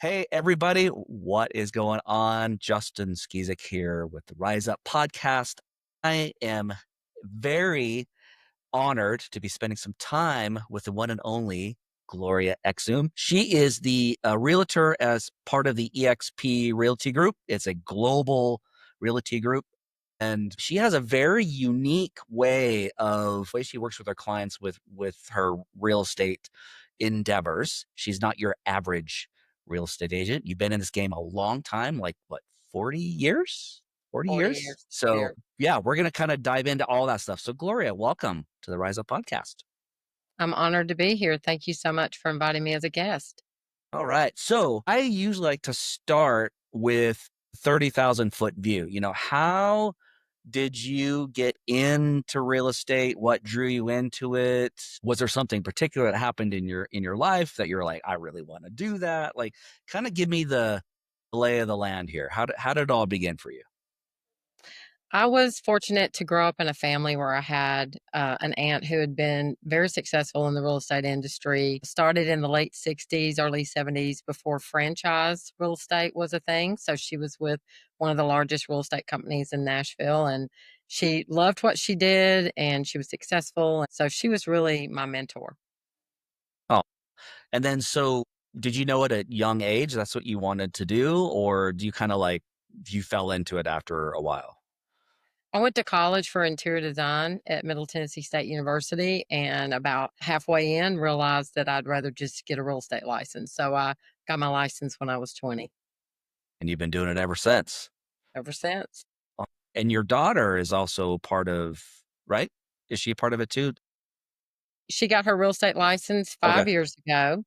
Hey, everybody. What is going on? Justin Skeesuck here with the Rise Up podcast. I am very honored to be spending some time with the one and only Gloria Exum. She is the realtor as part of the EXP Realty Group. It's a global realty group. And she has a very unique way she works with her clients with her real estate endeavors. She's not your average real estate agent. You've been in this game a long time, like what, 40 years? 40 40 years? years So here. yeah, we're gonna kind of dive into all that stuff. So Gloria, welcome to the Rise Up podcast. I'm honored to be here. Thank you so much for inviting me as a guest. All right. So I usually like to start with 30,000 foot view. How did you get into real estate? What drew you into it? Was there something particular that happened in your life that you're like, I really want to do that? Like, kind of give me the lay of the land here. How did it all begin for you? I was fortunate to grow up in a family where I had an aunt who had been very successful in the real estate industry. Started in the late 60s, early 70s before franchise real estate was a thing. So she was with one of the largest real estate companies in Nashville, and she loved what she did and she was successful. So she was really my mentor. Oh, and then so did you know at a young age that's what you wanted to do, or do you kind of like you fell into it after a while? I went to college for interior design at Middle Tennessee State University, and about halfway in realized that I'd rather just get a real estate license. So I got my license when I was 20. And you've been doing it ever since. Ever since. Oh, and your daughter is also part of, right? Is she a part of it too? She got her real estate license Okay. 5 years ago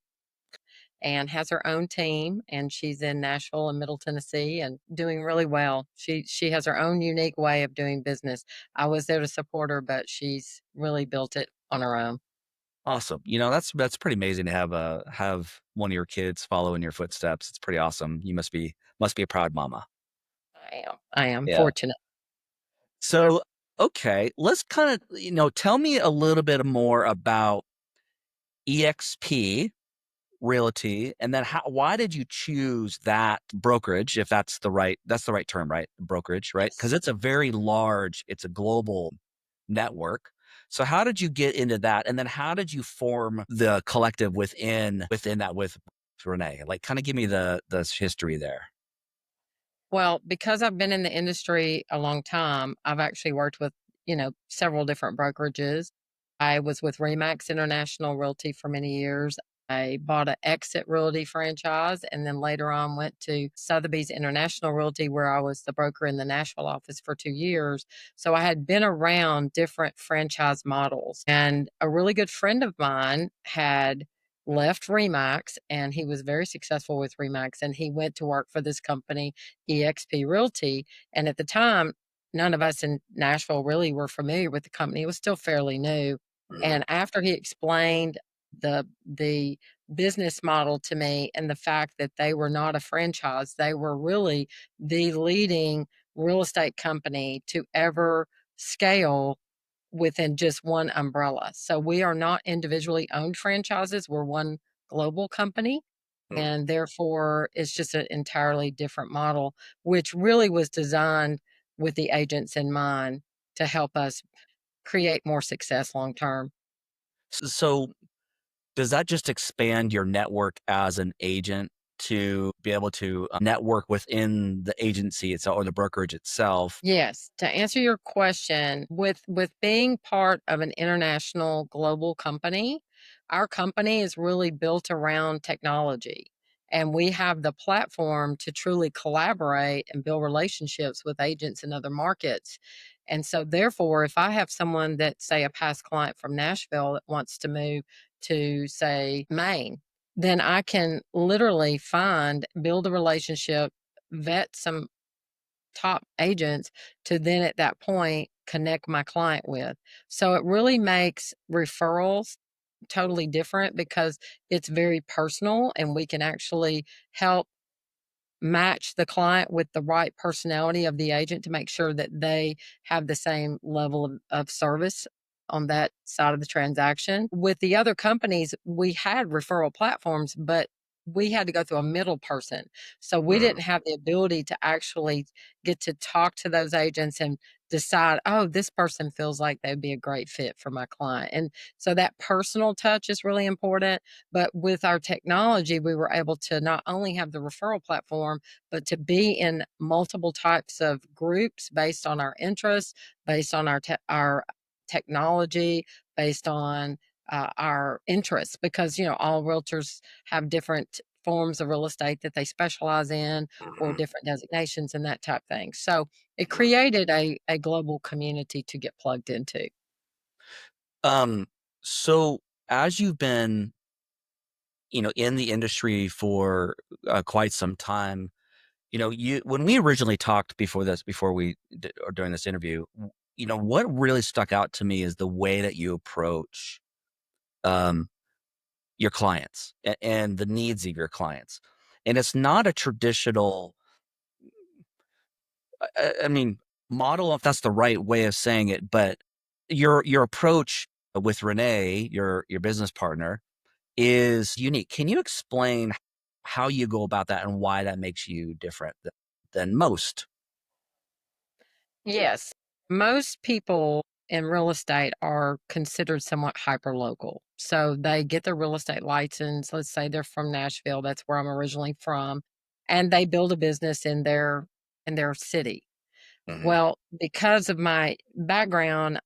and has her own team, and she's in Nashville and Middle Tennessee and doing really well. She has her own unique way of doing business. I was there to support her, but she's really built it on her own. Awesome. That's pretty amazing to have one of your kids follow in your footsteps. It's pretty awesome. You must be a proud mama. I am Yeah. fortunate. So, okay, let's kind of, tell me a little bit more about EXP Realty, and then why did you choose that brokerage, if that's the right term, right? Brokerage, right? Yes. Because it's a global network. So how did you get into that? And then how did you form the collective within that with Renae? Like, kind of give me the history there. Well, because I've been in the industry a long time, I've actually worked with, several different brokerages. I was with Remax International Realty for many years. I bought an Exit Realty franchise and then later on went to Sotheby's International Realty, where I was the broker in the Nashville office for 2 years. So I had been around different franchise models. And a really good friend of mine had left Remax, and he was very successful with Remax, and he went to work for this company, EXP Realty. And at the time, none of us in Nashville really were familiar with the company. It was still fairly new. And after he explained the business model to me and the fact that they were not a franchise, they were really the leading real estate company to ever scale within just one umbrella. So we are not individually owned franchises. We're one global company. And therefore, it's just an entirely different model, which really was designed with the agents in mind to help us create more success long term. So does that just expand your network as an agent to be able to network within the agency itself or the brokerage itself? Yes, to answer your question, with being part of an international global company, our company is really built around technology. And we have the platform to truly collaborate and build relationships with agents in other markets. And so therefore, if I have someone that, say, a past client from Nashville that wants to move to, say, Maine, then I can literally build a relationship, vet some top agents to then at that point connect my client with. So it really makes referrals totally different because it's very personal and we can actually help match the client with the right personality of the agent to make sure that they have the same level of service on that side of the transaction. With the other companies, we had referral platforms, but we had to go through a middle person. So we Mm, didn't have the ability to actually get to talk to those agents and decide, oh, this person feels like they'd be a great fit for my client. And so that personal touch is really important. But with our technology, we were able to not only have the referral platform, but to be in multiple types of groups based on our interests, based on our technology, based on our interests, because all realtors have different forms of real estate that they specialize in, or mhm, different designations and that type thing. So it mhm. created a global community to get plugged into. Um, so as you've been, in the industry for quite some time, you when we originally talked before we or during this interview, what really stuck out to me is the way that you approach um, your clients and the needs of your clients, and it's not a traditional, I mean, model, if that's the right way of saying it, but your approach with Renae, your business partner, is unique. Can you explain how you go about that and why that makes you different than most? Yes. Most people in real estate are considered somewhat hyper local. So they get their real estate license. Let's say they're from Nashville, that's where I'm originally from, and they build a business in their city. Mhm, Well, because of my background,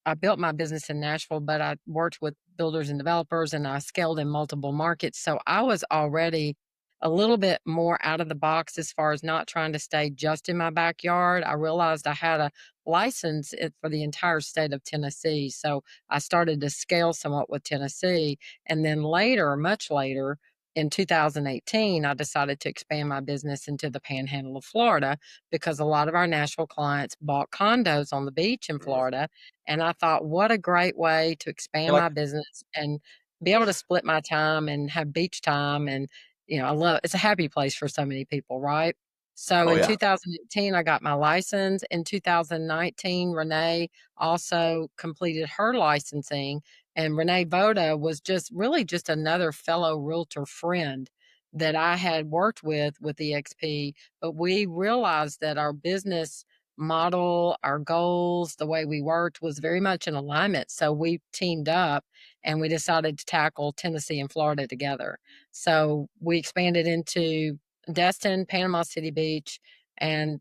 I built my business in Nashville, but I worked with builders and developers and I scaled in multiple markets. So I was already a little bit more out of the box as far as not trying to stay just in my backyard. I realized I had a license for the entire state of Tennessee. So I started to scale somewhat with Tennessee. And then later, much later, in 2018, I decided to expand my business into the panhandle of Florida because a lot of our Nashville clients bought condos on the beach in mhm. Florida, and I thought, what a great way to You're expand like, my business and be able to split my time and have beach time. And, I love it's a happy place for so many people, right? So "Oh, in yeah." 2018, I got my license. In 2019, Renee also completed her licensing. And Renae Voda was just another fellow realtor friend that I had worked with EXP. But we realized that our business model, our goals, the way we worked was very much in alignment. So we teamed up and we decided to tackle Tennessee and Florida together. So we expanded into Destin, Panama City Beach, and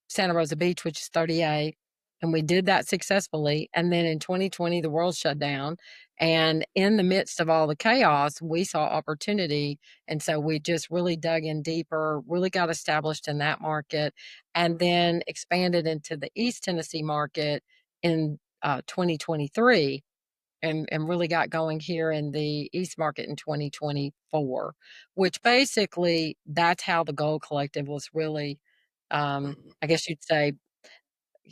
Santa Rosa Beach, which is 38. And we did that successfully. And then in 2020, the world shut down. And in the midst of all the chaos, we saw opportunity. And so we just really dug in deeper, really got established in that market, and then expanded into the East Tennessee market in 2023, and really got going here in the East market in 2024, which basically that's how the Gold Collective was really, Mhm. I guess you'd say,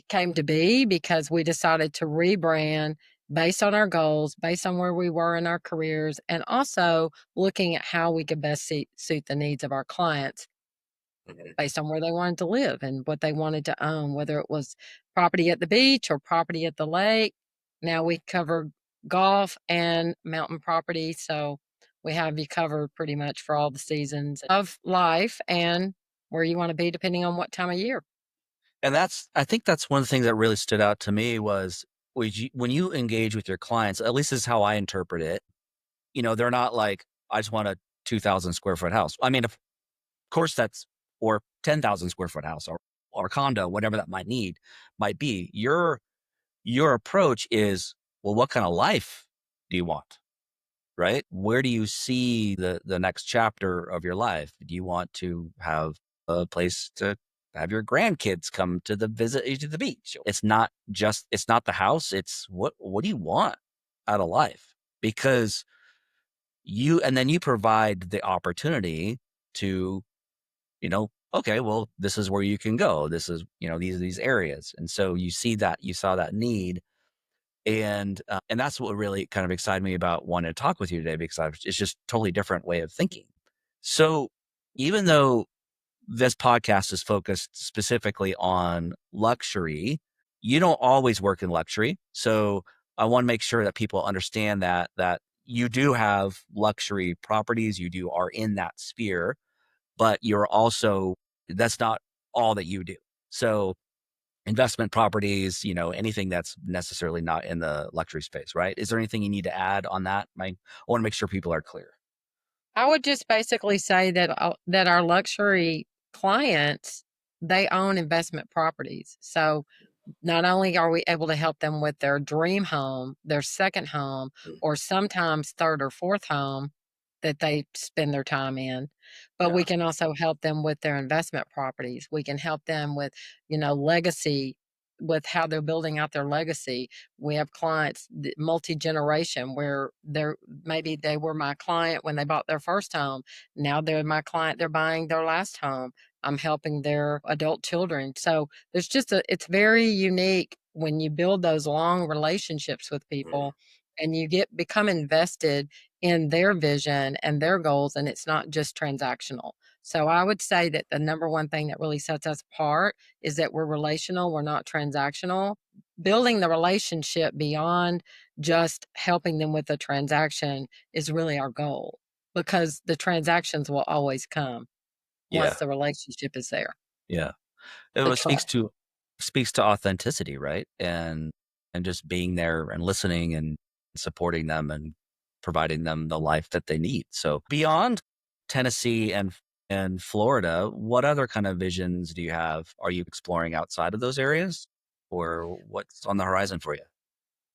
came to be, because we decided to rebrand based on our goals, based on where we were in our careers, and also looking at how we could best suit the needs of our clients Mhm. based on where they wanted to live and what they wanted to own, whether it was property at the beach or property at the lake. Now we cover golf and mountain property. So we have you covered pretty much for all the seasons of life and where you want to be depending on what time of year. And I think that's one of the things that really stood out to me was when you engage with your clients, at least this is how I interpret it, they're not like, "I just want a 2,000 square foot house." I mean, of course that's, or 10,000 square foot house, or condo, whatever that might be. Your approach is, well, what kind of life do you want? Right? Where do you see the next chapter of your life? Do you want to have a place to have your grandkids come to visit you to the beach? It's not the house, it's what do you want out of life? Because and then you provide the opportunity to, okay, well, this is where you can go. This is, these are these areas. And so you saw that need, and that's what really kind of excited me about wanting to talk with you today, because it's just totally different way of thinking. So even though this podcast is focused specifically on luxury, you don't always work in luxury. So I want to make sure that people understand that you do have luxury properties, you are in that sphere, but you're also that's not all that you do. So investment properties, anything that's necessarily not in the luxury space, right? Is there anything you need to add on that? I want to make sure people are clear. I would just basically say that our luxury clients, they own investment properties. So not only are we able to help them with their dream home, their second home, Mm. or sometimes third or fourth home that they spend their time in, but we Yeah. can also help them with their investment properties. We can help them with, legacy, with how they're building out their legacy. We have clients multi generation where they're maybe they were my client when they bought their first home. Now they're my client. They're buying their last home. I'm helping their adult children. So it's very unique when you build those long relationships with Mm. people and you become invested in their vision and their goals, and it's not just transactional. So I would say that the number one thing that really sets us apart is that we're relational, we're not transactional. Building the relationship beyond just helping them with the transaction is really our goal, because the transactions will always come once Yeah. the relationship is there, Yeah. It the was trust. speaks to authenticity, right? And just being there and listening and supporting them and providing them the life that they need. So beyond Tennessee and Florida, what other kind of visions do you have? Are you exploring outside of those areas, or what's on the horizon for you?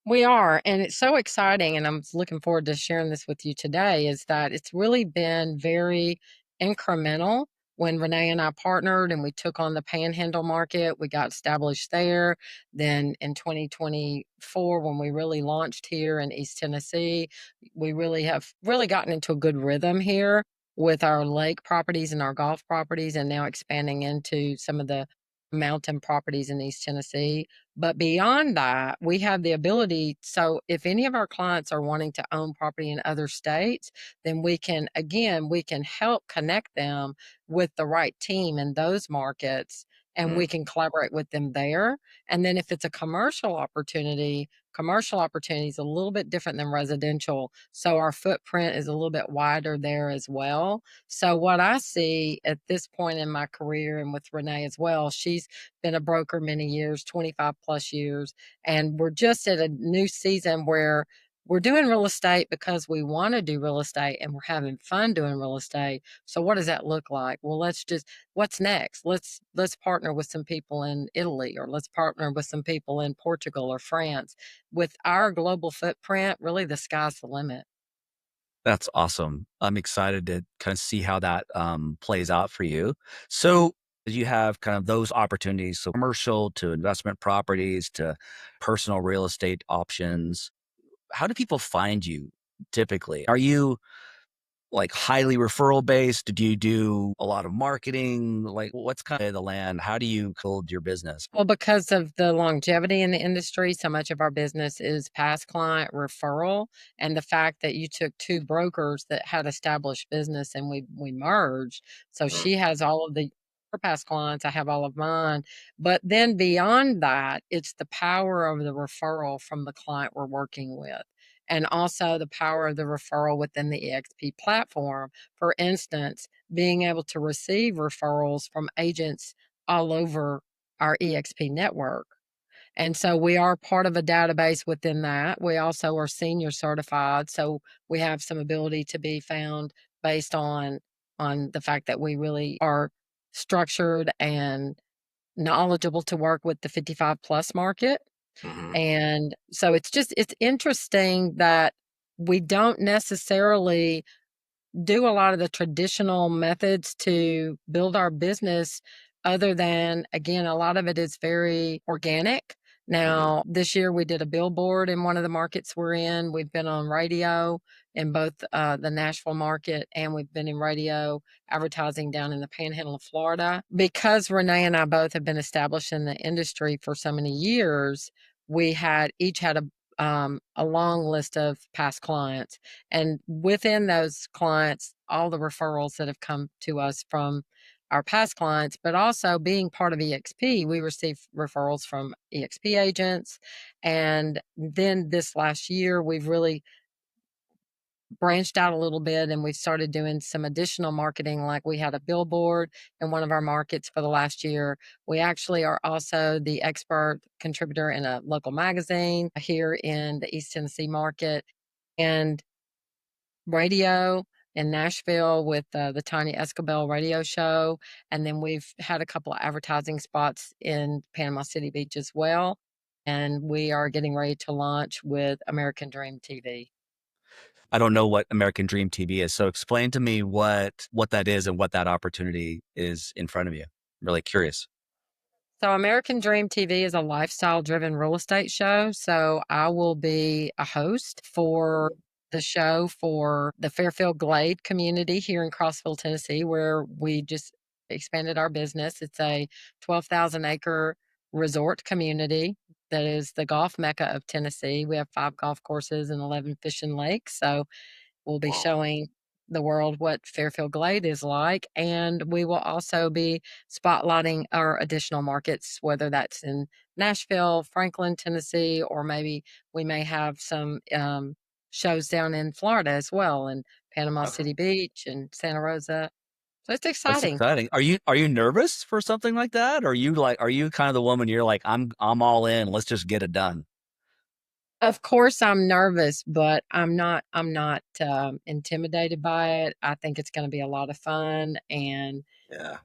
We are, and it's so exciting, and I'm looking forward to sharing this with you today, is that it's really been very incremental. When Renae and I partnered and we took on the Panhandle market, we got established there. Then in 2024, when we really launched here in East Tennessee, we really have really gotten into a good rhythm here with our lake properties and our golf properties, and now expanding into some of the mountain properties in East Tennessee. But beyond that, we have the ability. So if any of our clients are wanting to own property in other states, then we can help connect them with the right team in those markets, and Mm. we can collaborate with them there. And then if it's a commercial opportunity is a little bit different than residential. So our footprint is a little bit wider there as well. So what I see at this point in my career, and with Renae as well, she's been a broker many years, 25 plus years. And we're just at a new season where we're doing real estate because we want to do real estate and we're having fun doing real estate. So what does that look like? Well, what's next? Let's partner with some people in Italy, or let's partner with some people in Portugal or France. With our global footprint, really the sky's the limit. That's awesome. I'm excited to kind of see how that plays out for you. So you have kind of those opportunities, so commercial to investment properties to personal real estate options. How do people find you typically? Are you like highly referral based? Do you do a lot of marketing? Like what's kind of the land? How do you build your business? Well, because of the longevity in the industry, so much of our business is past client referral. And the fact that you took two brokers that had established business and we merged. So Mm. she has all of her past clients, I have all of mine. But then beyond that, it's the power of the referral from the client we're working with. And also the power of the referral within the EXP platform. For instance, being able to receive referrals from agents all over our EXP network. And so we are part of a database within that. We also are senior certified, so we have some ability to be found based on the fact that we really are structured and knowledgeable to work with the 55 plus market. Mhm. And so it's interesting that we don't necessarily do a lot of the traditional methods to build our business, other than, again, a lot of it is very organic. Mhm. Now this year we did a billboard in one of the markets we're in. We've been on radio in both the Nashville market, and we've been in radio advertising down in the Panhandle of Florida. Because Renae and I both have been established in the industry for so many years, we had each had a long list of past clients, and within those clients, all the referrals that have come to us from our past clients, but also being part of EXP, we receive referrals from EXP agents. And then this last year, we've really branched out a little bit and we started doing some additional marketing. Like we had a billboard in one of our markets for the last year. We actually are also the expert contributor in a local magazine here in the East Tennessee market, and radio in Nashville with the Tanya Escobel radio show. And then we've had a couple of advertising spots in Panama City Beach as well. And we are getting ready to launch with American Dream TV. I don't know what American Dream TV is. So explain to me what that is and what that opportunity is in front of you. I'm really curious. So, American Dream TV is a lifestyle driven real estate show. So, I will be a host for the show for the Fairfield Glade community here in Crossville, Tennessee, where we just expanded our business. It's a 12,000 acre resort community that is the golf mecca of Tennessee. We have 5 golf courses and 11 fishing lakes. So, we'll be Wow. showing the world what Fairfield Glade is like, and we will also be spotlighting our additional markets, whether that's in Nashville, Franklin, Tennessee, or maybe we may have some shows down in Florida as well, in Panama Okay. City Beach and Santa Rosa. So it's That's exciting. exciting. Are you nervous for something like that? Or are you kind of the woman you're like, I'm all in, let's just get it done? Of course, I'm nervous, but I'm not intimidated by it. I think it's going to be a lot of fun, and Yeah.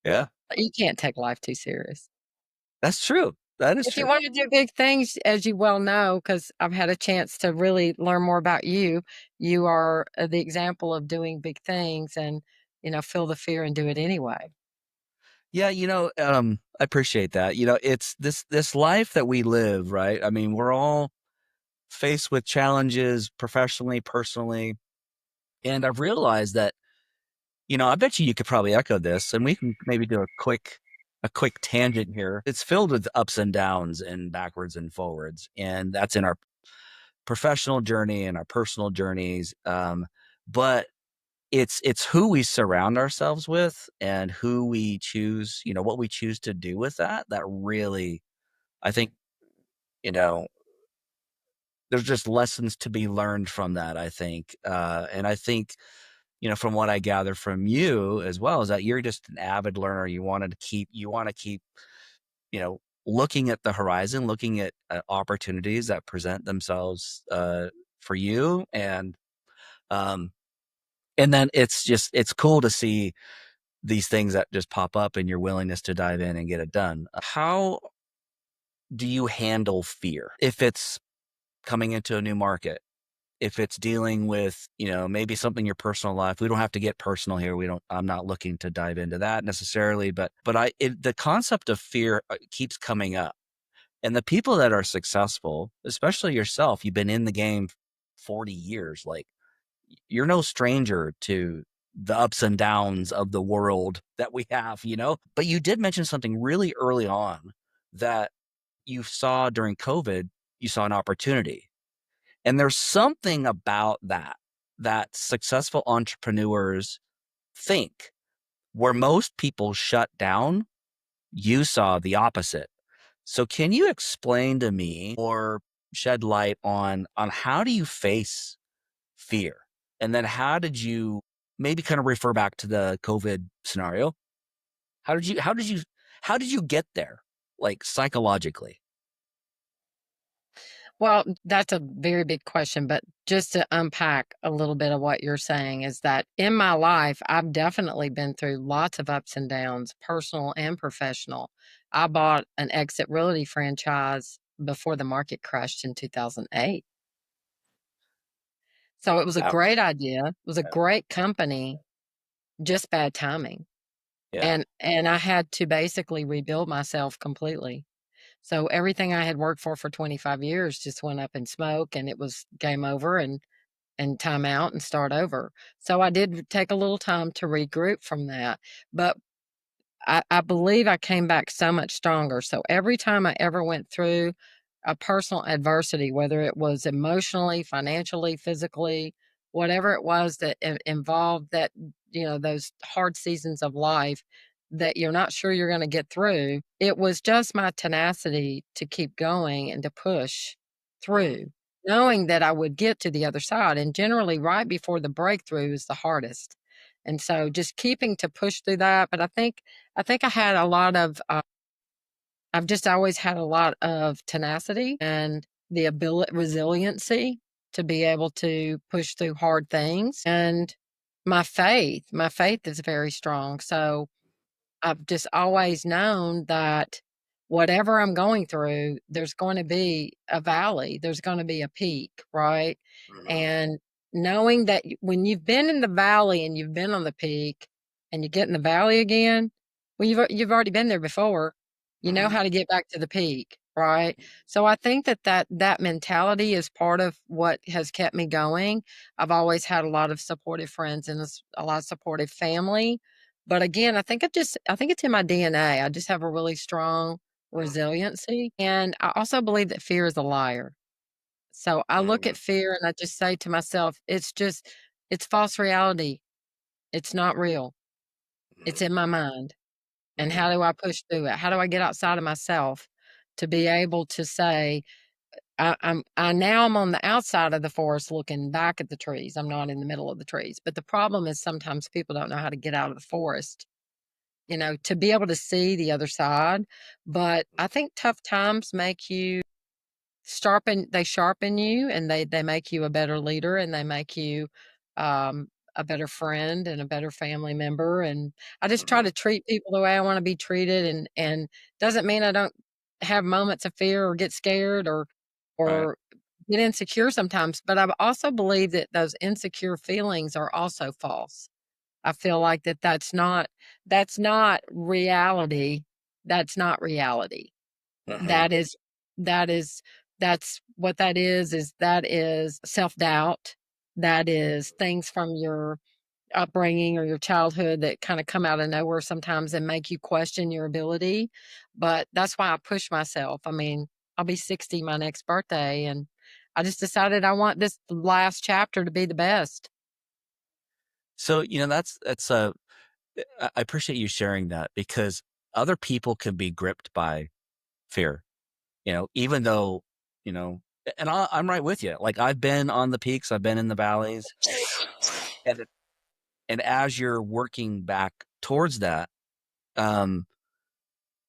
Yeah. you can't take life too serious. That's true. That is If you true. wanna do big things, as you well know, because 'cause I've had a chance to really learn more about you, you are, the example of doing big things and, feel the fear and do it anyway. Yeah, I appreciate that. It's this life that we live, right? I mean, we're all faced with challenges professionally, personally, and I've realized that, I bet you could probably echo this, and we can maybe do a quick tangent here. It's filled with ups and downs and backwards and forwards, and that's in our professional journey and our personal journeys. But it's who we surround ourselves with and who we choose, what we choose to do with that really, I think, you know, there's just lessons to be learned from that, I think. And I think, from what I gather from you as well, is that you're just an avid learner. You want to keep, looking at the horizon, looking at opportunities that present themselves for you. Um, and then it's cool to see these things that just pop up and your willingness to dive in and get it done. How do you handle fear? If it's coming into a new market, if it's dealing with, maybe something in your personal life, we don't have to get personal here. I'm not looking to dive into that necessarily, but the concept of fear keeps coming up. And the people that are successful, especially yourself, you've been in the game 40 years, like you're no stranger to the ups and downs of the world that we have. But you did mention something really early on that you saw during COVID, you saw an opportunity. And there's something about that successful entrepreneurs think where most people shut down, you saw the opposite. So can you explain to me or shed light on how do you face fear? And then how did you maybe kind of refer back to the COVID scenario? How did you get there? Like psychologically? Well, that's a very big question, but just to unpack a little bit of what you're saying is that in my life, I've definitely been through lots of ups and downs, personal and professional. I bought an exit realty franchise before the market crashed in 2008. So it was a great Ouch. idea. It was a great company, just bad timing. Yeah. And I had to basically rebuild myself completely. So everything I had worked for 25 years just went up in smoke, and it was game over and time out and start over. So I did take a little time to regroup from that. But I believe I came back so much stronger. So every time I ever went through a personal adversity, whether it was emotionally, financially, physically, whatever it was that involved that, those hard seasons of life that you're not sure you're going to get through, it was just my tenacity to keep going and to push through. knowing that I would get to the other side. And generally, right before the breakthrough is the hardest. And so, just keeping to push through that. But I think I had a lot of. I've just always had a lot of tenacity and the ability, resiliency to be able to push through hard things. And my faith is very strong. So I've just always known that whatever I'm going through, there's going to be a valley, there's going to be a peak, right? Mhm. And knowing that when you've been in the valley and you've been on the peak and you get in the valley again, well, you've already been there before. You know Mhm. how to get back to the peak, right? So I think that mentality is part of what has kept me going. I've always had a lot of supportive friends and a lot of supportive family, but again, I think it's in my DNA. I just have a really strong resiliency, and I also believe that fear is a liar. So I look Mhm. at fear and I just say to myself, it's false reality. It's not real. It's Mhm. in my mind. And Mhm. how do I push through it? How do I get outside of myself to be able to say, I'm on the outside of the forest looking back at the trees. I'm not in the middle of the trees. But the problem is sometimes people don't know how to get out of the forest, to be able to see the other side. But I think tough times make you sharpen you, and they make you a better leader, and they make you um, a better friend and a better family member. And I just try Mhm. to treat people the way I want to be treated, and doesn't mean I don't have moments of fear or get scared Right. or get insecure sometimes. But I also believe that those insecure feelings are also false. I feel like that's not reality. That's not reality. Mhm. That is that is that's what that is self-doubt. That is things from your upbringing or your childhood that kinda come out of nowhere sometimes and make you question your ability. But that's why I push myself. I mean, I'll be 60 my next birthday, and I just decided I want this last chapter to be the best. So, that's I appreciate you sharing that because other people can be gripped by fear, even though, you know, and I'm right with you. Like I've been on the peaks, I've been in the valleys, and and as you're working back towards that, um,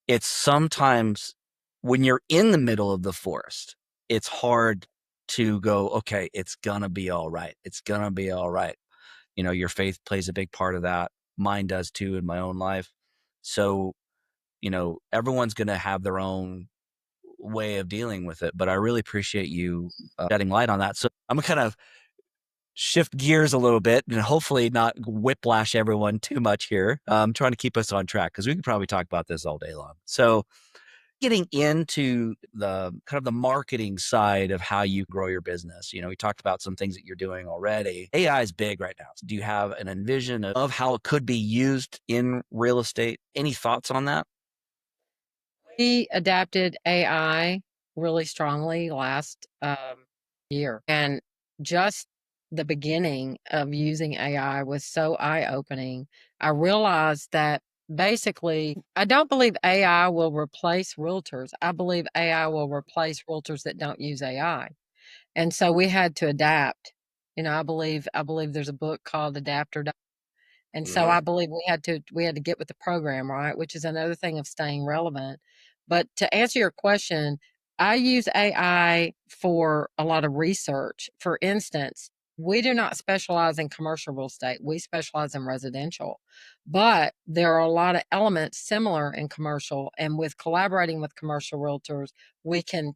it's sometimes when you're in the middle of the forest, it's hard to go, okay, it's gonna be all right. It's gonna be all right. Your faith plays a big part of that. Mine does too in my own life. So, everyone's going to have their own way of dealing with it, but I really appreciate you shedding light on that. So I'm gonna kind of shift gears a little bit and hopefully not whiplash everyone too much here. Trying to keep us on track because we could probably talk about this all day long. So getting into the kind of the marketing side of how you grow your business. We talked about some things that you're doing already. AI is big right now. So do you have an envision of how it could be used in real estate? Any thoughts on that? We adapted AI really strongly last year. And just the beginning of using AI was so eye opening. I realized that basically, I don't believe AI will replace realtors. I believe AI will replace realtors that don't use AI. And so we had to adapt. I believe there's a book called Adapt or Die. And so Hmm. I believe we had to get with the program, right? Which is another thing of staying relevant. But to answer your question, I use AI for a lot of research. For instance, we do not specialize in commercial real estate. We specialize in residential. But there are a lot of elements similar in commercial, and with collaborating with commercial realtors, we can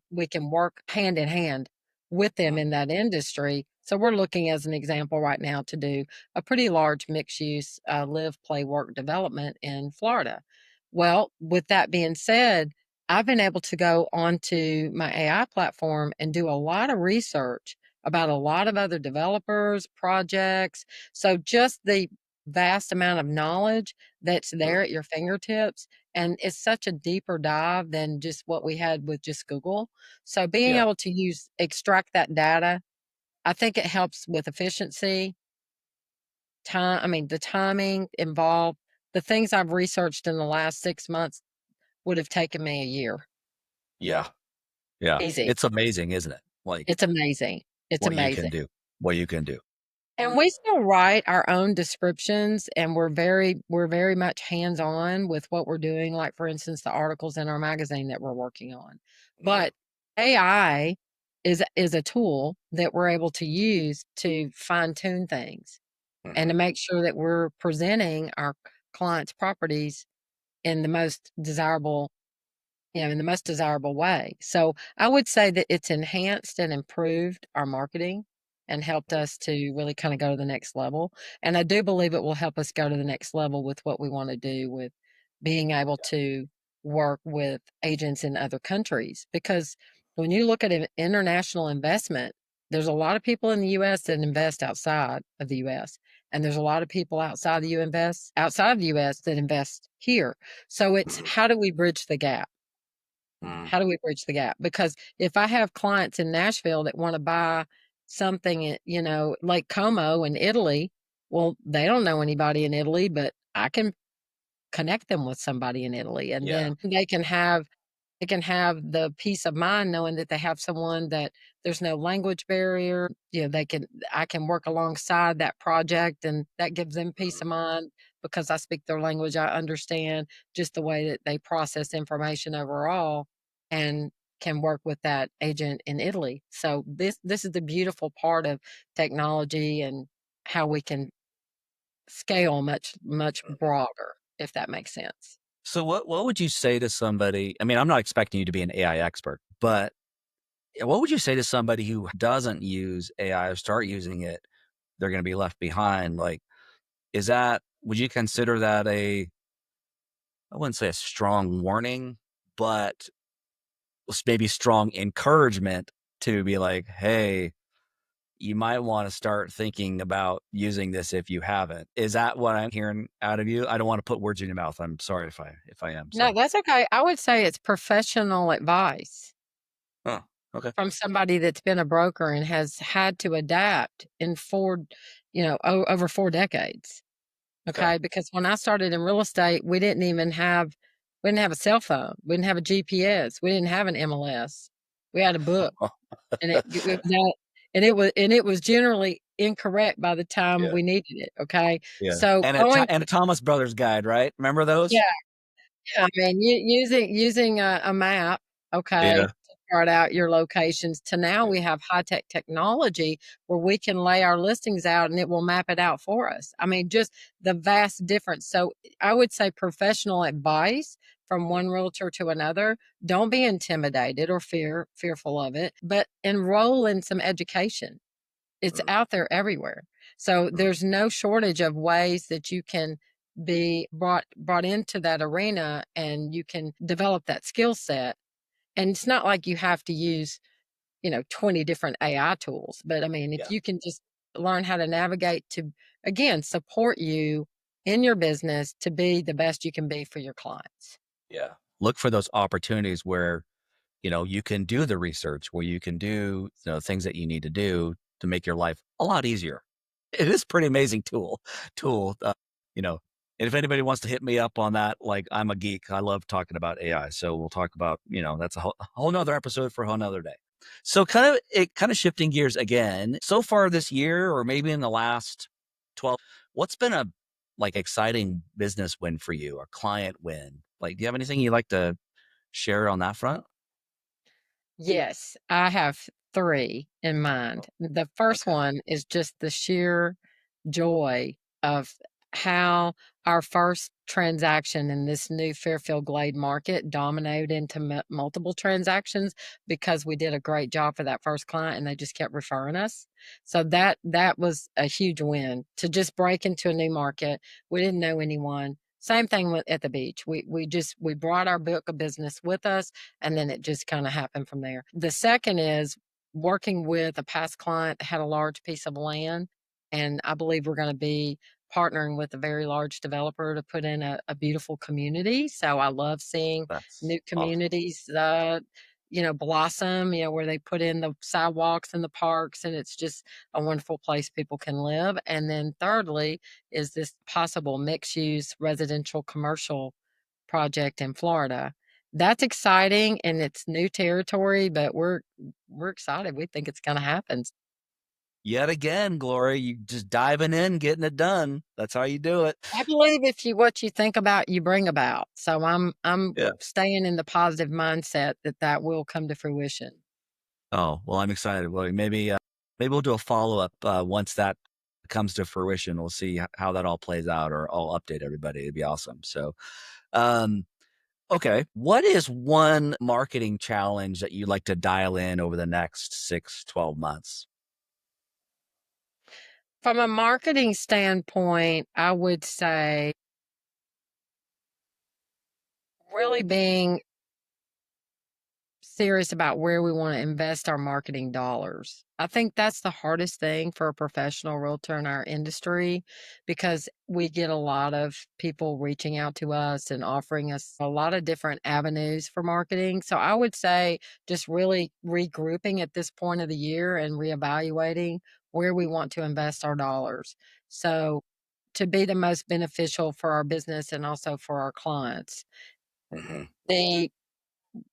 work hand in hand with them in that industry. So we're looking as an example right now to do a pretty large mixed use live, play, work development in Florida. Well, with that being said, I've been able to go onto my AI platform and do a lot of research about a lot of other developers, projects. So just the vast amount of knowledge that's there at your fingertips. And it's such a deeper dive than just what we had with just Google. So being Yeah. able to extract that data, I think it helps with efficiency the timing involved, the things I've researched in the last 6 months would have taken me a year. Yeah. Yeah. Easy. It's amazing, isn't it? like It's amazing. It's what you can amazing. do, what you can do. And we still write our own descriptions, and we're very much hands-on with what we're doing, like, for instance, the articles in our magazine that we're working on. Yeah. But AI is a tool that we're able to use to fine-tune things and to Mhm. make sure that we're presenting our clients' properties in the most desirable in the most desirable way. So I would say that it's enhanced and improved our marketing and helped Yeah. us to really kind of go to the next level. And I do believe it will help us go to the next level with what we want to do with being able to work with agents in other countries. Because when you look at international investment, there's a lot of people in the US that invest outside of the US. And there's a lot of people outside of the US that invest here. So it's Mhm. how do we bridge the gap? Mhm. How do we bridge the gap? Because if I have clients in Nashville that wanna buy something at, Lake Como in Italy, well, they don't know anybody in Italy, but I can connect them with somebody in Italy, and Yeah. then they can have the peace of mind knowing that they have someone that there's no language barrier. I can work alongside that project, and that gives them peace Mhm. of mind because I speak their language. I understand just the way that they process information overall and can work with that agent in Italy. So this is the beautiful part of technology and how we can scale much, much Mhm. broader, if that makes sense. So what would you say to somebody? I mean, I'm not expecting you to be an AI expert, but what would you say to somebody who doesn't use AI or start using it? They're going to be left behind. Like, would you consider that I wouldn't say a strong warning, but maybe strong encouragement to be like, hey, you might want to start thinking about using this if you haven't. Is that what I'm hearing out of you? I don't want to put words in your mouth. I'm sorry if I am. No, So, that's okay. I would say it's professional advice oh, okay, from somebody that's been a broker and has had to adapt in over 4 decades, okay. okay? Because when I started in real estate, we didn't have a cell phone, we didn't have a GPS, we didn't have an MLS. We had a book, and it was generally incorrect by the time Yeah, we needed it, okay? yeah. So going And a Thomas Brothers guide, right? Remember those? Yeah. Yeah, I mean, using a map, okay, Yeah. to chart out your locations to now Yeah. we have high-tech technology where we can lay our listings out and it will map it out for us. I mean, just the vast difference. So, I would say professional advice from Mm, one realtor to another. Don't be intimidated or fearful of it, but enroll in some education. It's mm, out there everywhere. So mm. there's no shortage of ways that you can be brought into that arena and you can develop that skill set. And it's not like you have to use, 20 different AI tools, but I mean, if Yeah, you can just learn how to navigate to again support you in your business to be the best you can be for your clients. yeah. Look for those opportunities where, you can do the research, where you can do, things that you need to do to make your life a lot easier. It is pretty amazing tool, you know, and if anybody wants to hit me up on that, like, I'm a geek. I love talking about AI. So we'll talk about, that's a whole nother episode for a whole nother day. So kind of shifting gears again, so far this year, or maybe in the last 12, what's been a like exciting business win for you or client win? Like, do you have anything you'd like to share on that front? Yes, I have 3 in Oh, mind. The first okay. one is just the sheer joy of how our first transaction in this new Fairfield Glade market dominated into multiple transactions because we did a great job for that first client and they just kept referring us. So that was a huge win to just break into a new market. We didn't know anyone. Same thing with at the beach. We brought our book of business with us and then it just kind of happened from there. The second is working with a past client that had a large piece of land. And I believe we're going to be partnering with a very large developer to put in a beautiful community. So I love seeing That's new awesome. communities, blossom, where they put in the sidewalks and the parks, and it's just a wonderful place people can live. And then thirdly is this possible mixed use residential commercial project in Florida that's exciting and it's new territory, but we're excited. We think it's going to happen. Yet again, Gloria, you just diving in, getting it done. That's how you do it. I believe if you what you think about, you bring about. So I'm Yeah. staying in the positive mindset that that will come to fruition. Oh, well, I'm excited. Well, maybe we'll do a follow-up once that comes to fruition. We'll see how that all plays out, or I'll update everybody. It'd be awesome. So, um, okay. What is one marketing challenge that you'd like to dial in over the next 6, 12 months? From a marketing standpoint, I would say really being serious about where we want to invest our marketing dollars. I think that's the hardest thing for a professional realtor in our industry because we get a lot of people reaching out to us and offering us a lot of different avenues for marketing. So I would say just really regrouping at this point of the year and reevaluating where we want to invest our dollars. So to be the most beneficial for our business and also for our clients. Hmm. The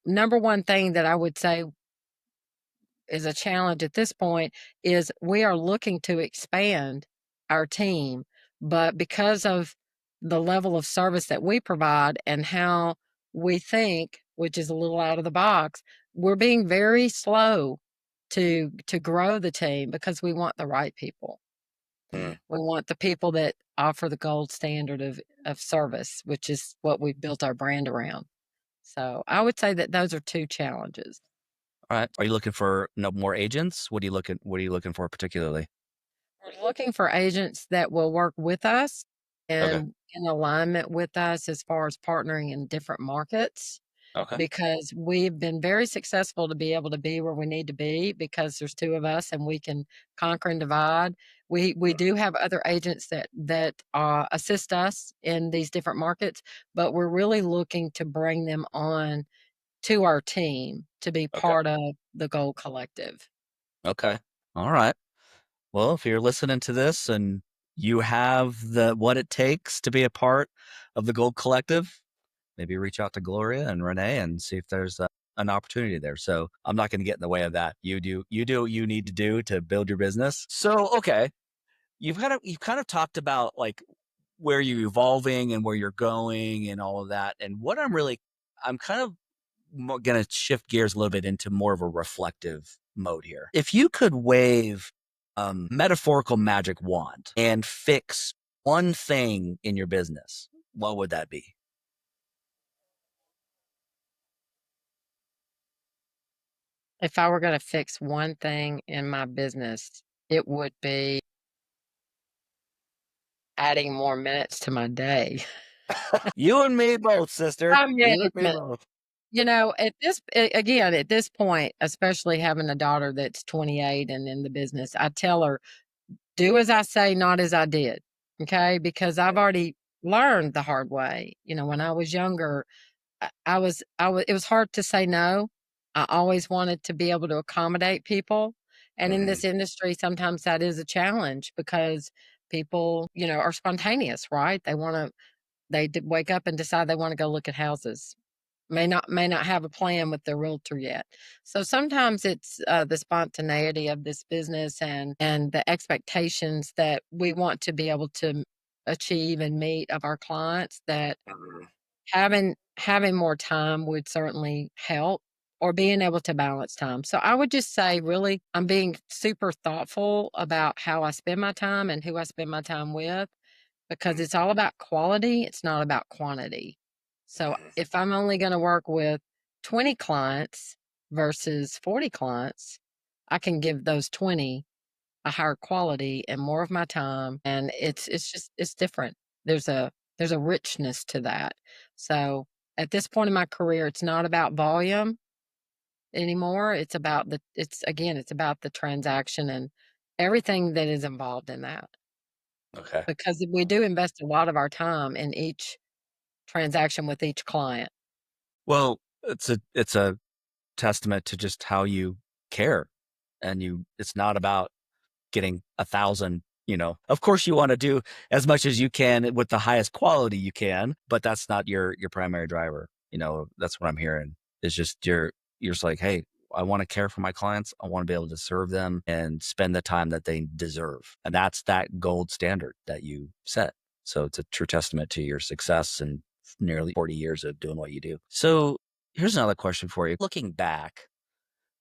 number one thing that I would say is a challenge at this point is we are looking to expand our team, but because of the level of service that we provide and how we think, which is a little out of the box, we're being very slow to grow the team because we want the right people. Mm. We want the people that offer the gold standard of service, which is what we've built our brand around. So I would say that those are two challenges. All right. Are you looking for more agents? What are you looking for particularly? We're looking for agents that will work with us Okay. and in alignment with us as far as partnering in different markets Okay. because we've been very successful to be able to be where we need to be because there's two of us and we can conquer and divide. We do have other agents that assist us in these different markets, but we're really looking to bring them on to our team to be Okay. part of the Gold Collective. Okay. All right. Well, if you're listening to this and you have the what it takes to be a part of the Gold Collective, maybe reach out to Gloria and Renae and see if there's an opportunity there. So I'm not going to get in the way of that. You do what you need to do to build your business. So okay, you've kind of talked about like where you're evolving and where you're going and all of that. And what I'm kind of going to shift gears a little bit into more of a reflective mode here. If you could wave metaphorical magic wand and fix one thing in your business, what would that be? If I were going to fix one thing in my business, it would be adding more minutes to my day. You and me both, sister. Time You and me management. both. You know, again, at this point, especially having a daughter that's 28 and in the business, I tell her, do as I say, not as I did. Okay. Because I've already learned the hard way. You know, when I was younger, it was hard to say no. I always wanted to be able to accommodate people. And in Mhm. this industry, sometimes that is a challenge because people, you know, are spontaneous, right? Wake up and decide they want to go look at houses. May not have a plan with their realtor yet. So sometimes it's the spontaneity of this business and the expectations that we want to be able to achieve and meet of our clients that Mhm. having more time would certainly help or being able to balance time. So I would just say really I'm being super thoughtful about how I spend my time and who I spend my time with because Mhm. it's all about quality, it's not about quantity. So Mhm. if I'm only going to work with 20 clients versus 40 clients, I can give those 20 a higher quality and more of my time and it's different. There's a richness to that. So at this point in my career it's not about volume anymore. It's about the transaction and everything that is involved in that. Okay. Because we do invest a lot of our time in each transaction with each client. Well, it's a testament to just how you care, and it's not about getting 1,000. Of course, you want to do as much as you can with the highest quality you can, but that's not your primary driver. That's what I'm hearing. Is just you're just like, hey, I want to care for my clients. I want to be able to serve them and spend the time that they deserve. And that's that gold standard that you set. So it's a true testament to your success and nearly 40 years of doing what you do. So here's another question for you. Looking back,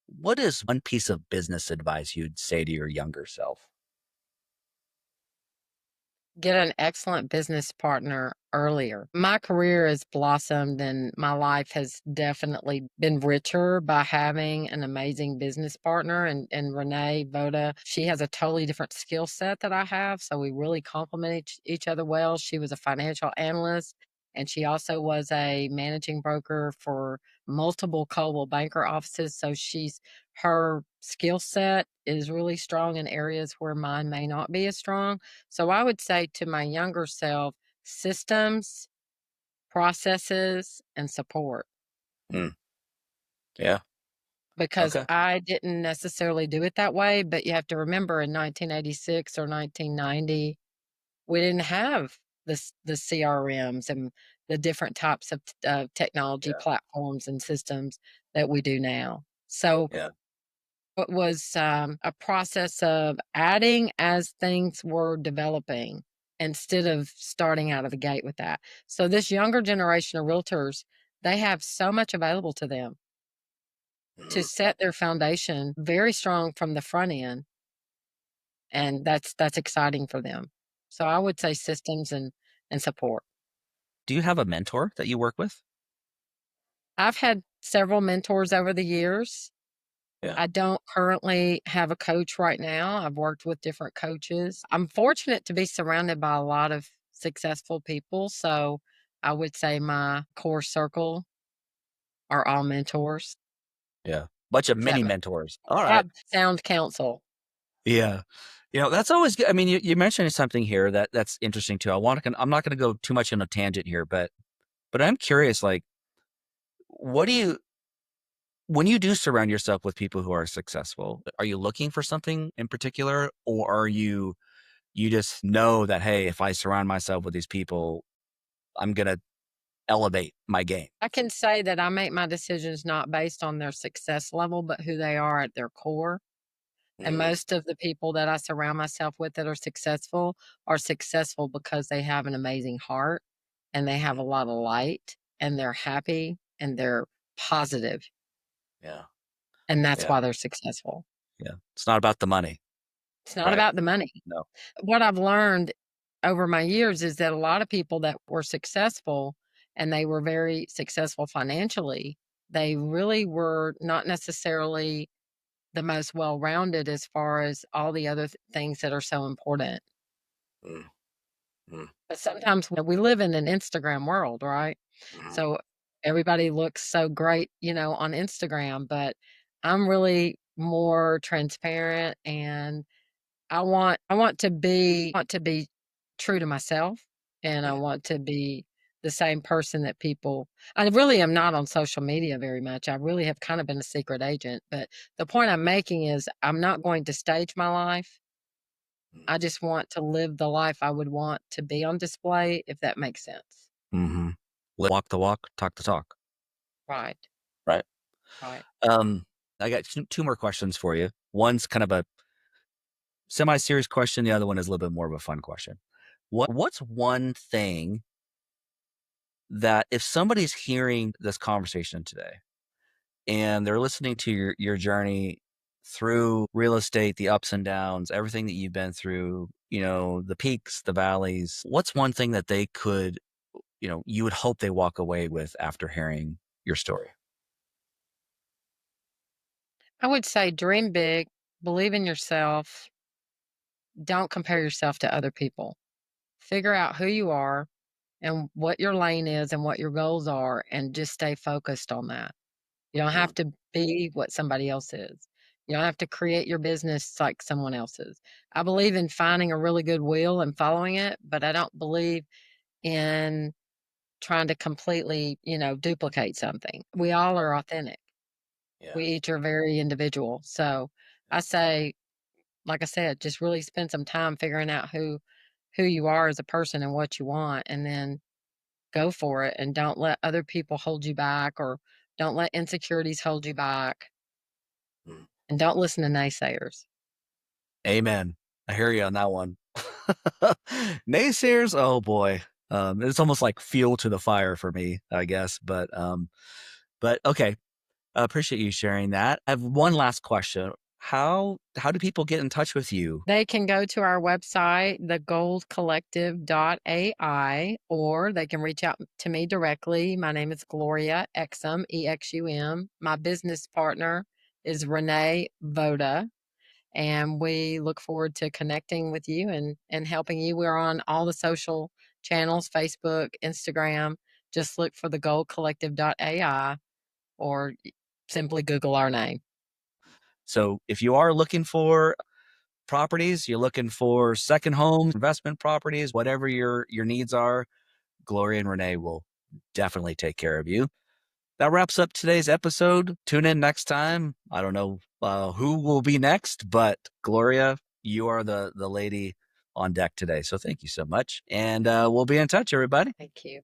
what is one piece of business advice you'd say to your younger self? Get an excellent business partner earlier. My career has blossomed and my life has definitely been richer by having an amazing business partner and Renae Voda. She has a totally different skill set that I have. So we really complement each other well. She was a financial analyst and she also was a managing broker for multiple Coldwell Banker offices. So her skill set is really strong in areas where mine may not be as strong. So I would say to my younger self, systems, processes, and support, Mm, yeah. because Okay. I didn't necessarily do it that way. But you have to remember in 1986 or 1990, we didn't have the CRMs and the different types of technology Yeah. platforms and systems that we do now. So Yeah. it was a process of adding as things were developing instead of starting out of the gate with that. So, this younger generation of realtors, they have so much available to them to Mhm. set their foundation very strong from the front end. And that's exciting for them. So, I would say systems and support. Do you have a mentor that you work with? I've had several mentors over the years. Yeah. I don't currently have a coach right now. I've worked with different coaches. I'm fortunate to be surrounded by a lot of successful people. So I would say my core circle are all mentors. Yeah. Bunch of If that mini makes mentors. All right. have sound counsel. Yeah. That's always good. I mean, you mentioned something here that's interesting too. I'm not gonna go too much on a tangent here, but I'm curious, like, what do you when you do surround yourself with people who are successful, are you looking for something in particular, or are you just know that, hey, if I surround myself with these people, I'm gonna elevate my game? I can say that I make my decisions not based on their success level, but who they are at their core. And Mm, most of the people that I surround myself with that are successful because they have an amazing heart and they have mm, a lot of light and they're happy and they're positive, yeah. and that's Yeah. why they're successful. Yeah. It's not about the money, It's not right? about the money. No. What I've learned over my years is that a lot of people that were successful and they were very successful financially, they really were not necessarily the most well-rounded as far as all the other things that are so important. Mm, mm, But sometimes we live in an Instagram world, right? mhm, So everybody looks so great, on Instagram, but I'm really more transparent and I want to be true to myself and I yeah. want to be the same person that people I really am not on social media very much. I really have kind of been a secret agent, but the point I'm making is I'm not going to stage my life. Mm, I just want to live the life I would want to be on display, if that makes sense. mhm. Walk the walk, talk the talk, Right, right? right. Um, I got two more questions for you. One's kind of a semi-serious question. The other one is a little bit more of a fun question. What's one thing that if somebody's hearing this conversation today and they're listening to your journey through real estate, the ups and downs, everything that you've been through, the peaks, the valleys, what's one thing that they could, you would hope they walk away with after hearing your story? I would say dream big, believe in yourself, don't compare yourself to other people. Figure out who you are and what your lane is and what your goals are, and just stay focused on that. You don't Mm, have to be what somebody else is. You don't have to create your business like someone else's. I believe in finding a really good wheel and following it, but I don't believe in trying to completely, duplicate something. We all are authentic. yeah. We each are very individual. So I say, like I said, just really spend some time figuring out who you are as a person and what you want, and then go for it and don't let other people hold you back, or don't let insecurities hold you back, Mm. and don't listen to naysayers. Amen. I hear you on that one. Naysayers, oh boy. It's almost like fuel to the fire for me, I guess. But okay. I appreciate you sharing that. I have one last question. How do people get in touch with you? They can go to our website, thegoldcollective.ai, or they can reach out to me directly. My name is Gloria Exum, EXUM. My business partner is Renae Voda, and we look forward to connecting with you and helping you. We're on all the social channels, Facebook, Instagram. Just look for thegoldcollective.ai, or simply Google our name. So if you are looking for properties, you're looking for second homes, investment properties, whatever your needs are, Gloria and Renae will definitely take care of you. That wraps up today's episode. Tune in next time. I don't know who will be next, but Gloria, you are the lady on deck today. So thank you so much. And we'll be in touch, everybody. Thank you.